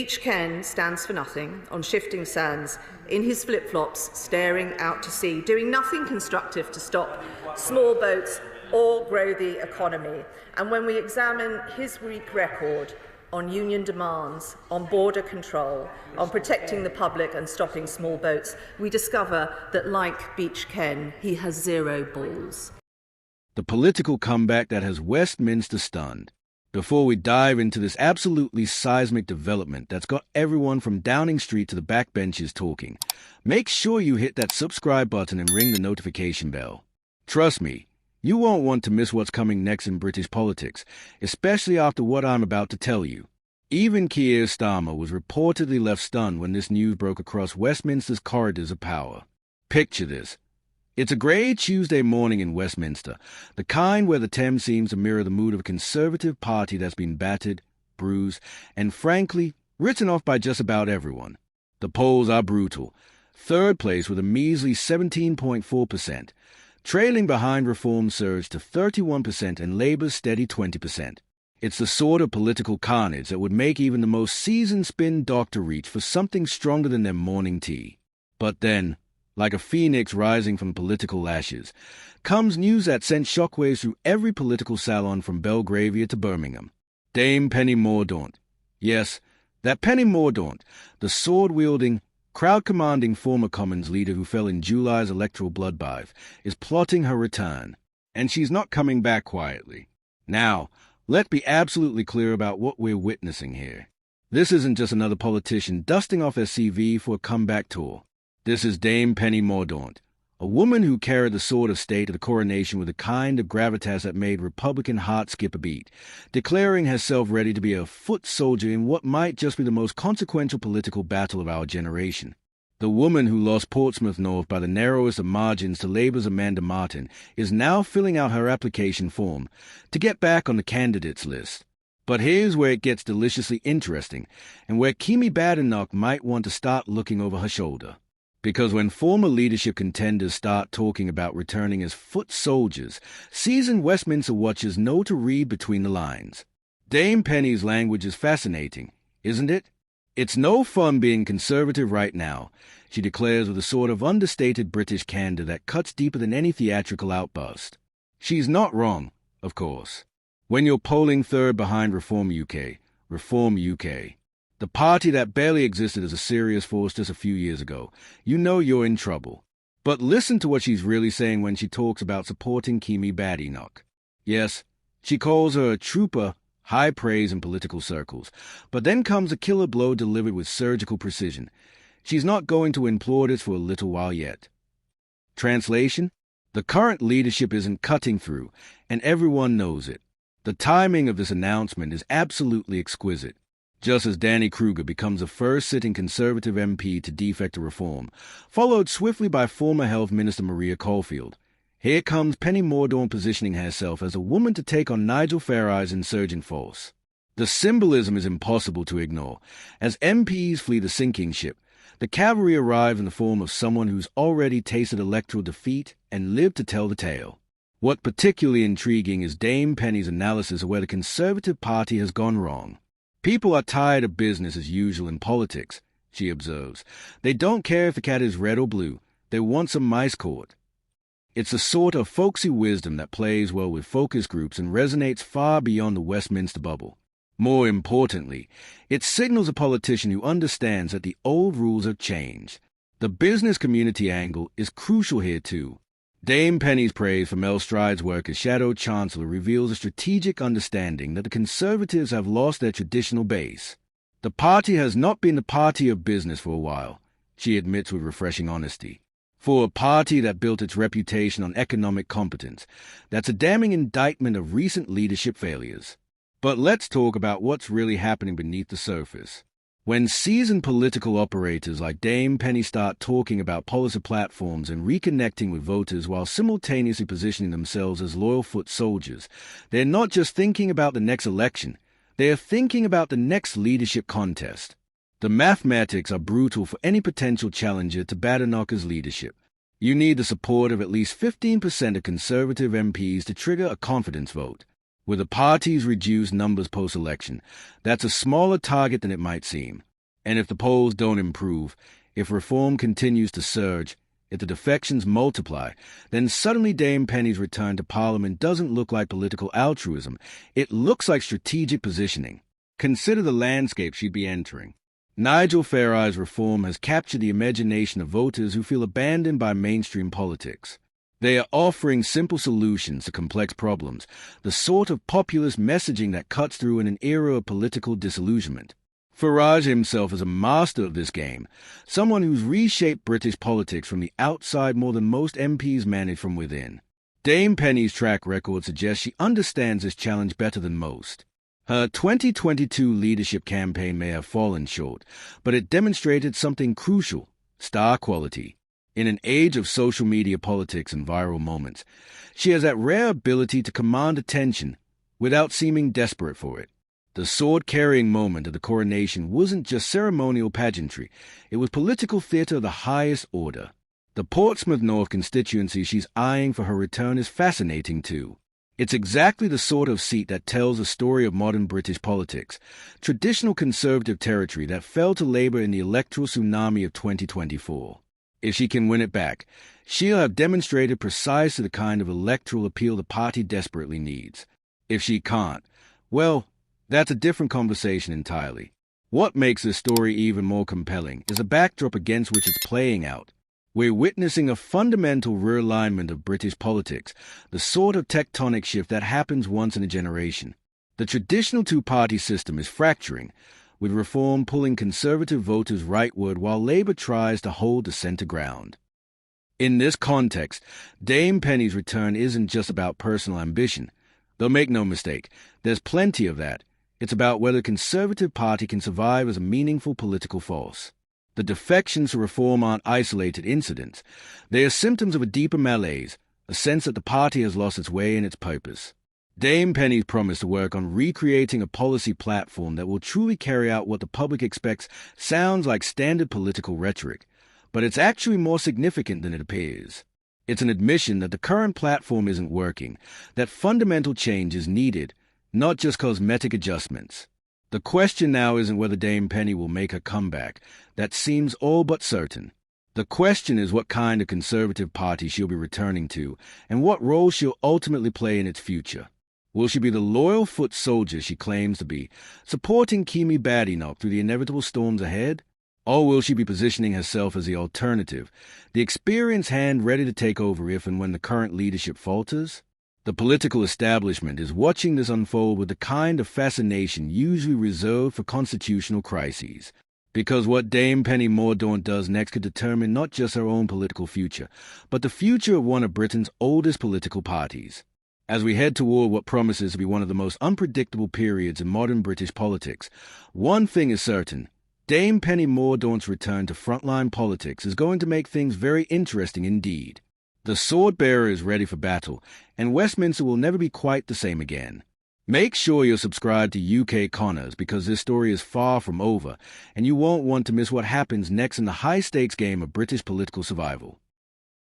Beach Ken stands for nothing on shifting sands, in his flip-flops, staring out to sea, doing nothing constructive to stop small boats or grow the economy. And when we examine his weak record on union demands, on border control, on protecting the public and stopping small boats, we discover that, like Beach Ken, he has zero balls. The political comeback that has Westminster stunned. Before we dive into this absolutely seismic development that's got everyone from Downing Street to the backbenches talking, make sure you hit that subscribe button and ring the notification bell. Trust me, you won't want to miss what's coming next in British politics, especially after what I'm about to tell you. Even Keir Starmer was reportedly left stunned when this news broke across Westminster's corridors of power. Picture this. It's a grey Tuesday morning in Westminster, the kind where the Thames seems to mirror the mood of a Conservative party that's been battered, bruised, and frankly, written off by just about everyone. The polls are brutal. Third place with a measly 17.4%, trailing behind Reform's surge to 31% and Labour's steady 20%. It's the sort of political carnage that would make even the most seasoned spin doctor reach for something stronger than their morning tea. But then, like a phoenix rising from political ashes, comes news that sent shockwaves through every political salon from Belgravia to Birmingham. Dame Penny Mordaunt. Yes, that Penny Mordaunt, the sword-wielding, crowd-commanding former Commons leader who fell in July's electoral bloodbath, is plotting her return. And she's not coming back quietly. Now, let's be absolutely clear about what we're witnessing here. This isn't just another politician dusting off their CV for a comeback tour. This is Dame Penny Mordaunt, a woman who carried the sword of state at the coronation with a kind of gravitas that made Republican hearts skip a beat, declaring herself ready to be a foot soldier in what might just be the most consequential political battle of our generation. The woman who lost Portsmouth North by the narrowest of margins to Labour's Amanda Martin is now filling out her application form to get back on the candidates list. But here's where it gets deliciously interesting, and where Kemi Badenoch might want to start looking over her shoulder. Because when former leadership contenders start talking about returning as foot soldiers, seasoned Westminster watchers know to read between the lines. Dame Penny's language is fascinating, isn't it? It's no fun being Conservative right now, she declares with a sort of understated British candour that cuts deeper than any theatrical outburst. She's not wrong, of course. When you're polling third behind Reform UK, the party that barely existed as a serious force just a few years ago, you know you're in trouble. But listen to what she's really saying when she talks about supporting Kemi Badenoch. Yes, she calls her a trooper, high praise in political circles, but then comes a killer blow delivered with surgical precision. She's not going to implore this for a little while yet. Translation? The current leadership isn't cutting through, and everyone knows it. The timing of this announcement is absolutely exquisite. Just as Danny Kruger becomes the first sitting Conservative MP to defect to Reform, followed swiftly by former Health Minister Maria Caulfield, here comes Penny Mordaunt positioning herself as a woman to take on Nigel Farage's insurgent force. The symbolism is impossible to ignore. As MPs flee the sinking ship, the cavalry arrive in the form of someone who's already tasted electoral defeat and lived to tell the tale. What's particularly intriguing is Dame Penny's analysis of where the Conservative Party has gone wrong. People are tired of business as usual in politics, she observes. They don't care if the cat is red or blue. They want some mice caught. It's the sort of folksy wisdom that plays well with focus groups and resonates far beyond the Westminster bubble. More importantly, it signals a politician who understands that the old rules have changed. The business community angle is crucial here too. Dame Penny's praise for Mel Stride's work as Shadow Chancellor reveals a strategic understanding that the Conservatives have lost their traditional base. The party has not been the party of business for a while, she admits with refreshing honesty. For a party that built its reputation on economic competence, that's a damning indictment of recent leadership failures. But let's talk about what's really happening beneath the surface. When seasoned political operators like Dame Penny start talking about policy platforms and reconnecting with voters while simultaneously positioning themselves as loyal foot soldiers, they're not just thinking about the next election, they're thinking about the next leadership contest. The mathematics are brutal for any potential challenger to Badenoch's leadership. You need the support of at least 15% of Conservative MPs to trigger a confidence vote. With the party's reduced numbers post-election, that's a smaller target than it might seem. And if the polls don't improve, if reform continues to surge, if the defections multiply, then suddenly Dame Penny's return to Parliament doesn't look like political altruism. It looks like strategic positioning. Consider the landscape she'd be entering. Nigel Farage's reform has captured the imagination of voters who feel abandoned by mainstream politics. They are offering simple solutions to complex problems, the sort of populist messaging that cuts through in an era of political disillusionment. Farage himself is a master of this game, someone who's reshaped British politics from the outside more than most MPs manage from within. Dame Penny's track record suggests she understands this challenge better than most. Her 2022 leadership campaign may have fallen short, but it demonstrated something crucial: star quality. In an age of social media politics and viral moments, she has that rare ability to command attention without seeming desperate for it. The sword-carrying moment of the coronation wasn't just ceremonial pageantry, it was political theatre of the highest order. The Portsmouth North constituency she's eyeing for her return is fascinating too. It's exactly the sort of seat that tells a story of modern British politics, traditional Conservative territory that fell to Labour in the electoral tsunami of 2024. If she can win it back, she'll have demonstrated precisely the kind of electoral appeal the party desperately needs. If she can't, well, that's a different conversation entirely. What makes this story even more compelling is the backdrop against which it's playing out. We're witnessing a fundamental realignment of British politics, the sort of tectonic shift that happens once in a generation. The traditional two-party system is fracturing, with Reform pulling Conservative voters rightward while Labour tries to hold the centre ground. In this context, Dame Penny's return isn't just about personal ambition. Though make no mistake, there's plenty of that. It's about whether the Conservative Party can survive as a meaningful political force. The defections to Reform aren't isolated incidents. They are symptoms of a deeper malaise, a sense that the party has lost its way and its purpose. Dame Penny's promise to work on recreating a policy platform that will truly carry out what the public expects sounds like standard political rhetoric, but it's actually more significant than it appears. It's an admission that the current platform isn't working, that fundamental change is needed, not just cosmetic adjustments. The question now isn't whether Dame Penny will make a comeback. That seems all but certain. The question is what kind of Conservative Party she'll be returning to, and what role she'll ultimately play in its future. Will she be the loyal foot soldier she claims to be, supporting Kemi Badenoch through the inevitable storms ahead? Or will she be positioning herself as the alternative, the experienced hand ready to take over if and when the current leadership falters? The political establishment is watching this unfold with the kind of fascination usually reserved for constitutional crises, because what Dame Penny Mordaunt does next could determine not just her own political future, but the future of one of Britain's oldest political parties. As we head toward what promises to be one of the most unpredictable periods in modern British politics, one thing is certain: Dame Penny Mordaunt's return to frontline politics is going to make things very interesting indeed. The sword-bearer is ready for battle, and Westminster will never be quite the same again. Make sure you're subscribed to UK Connors, because this story is far from over, and you won't want to miss what happens next in the high-stakes game of British political survival.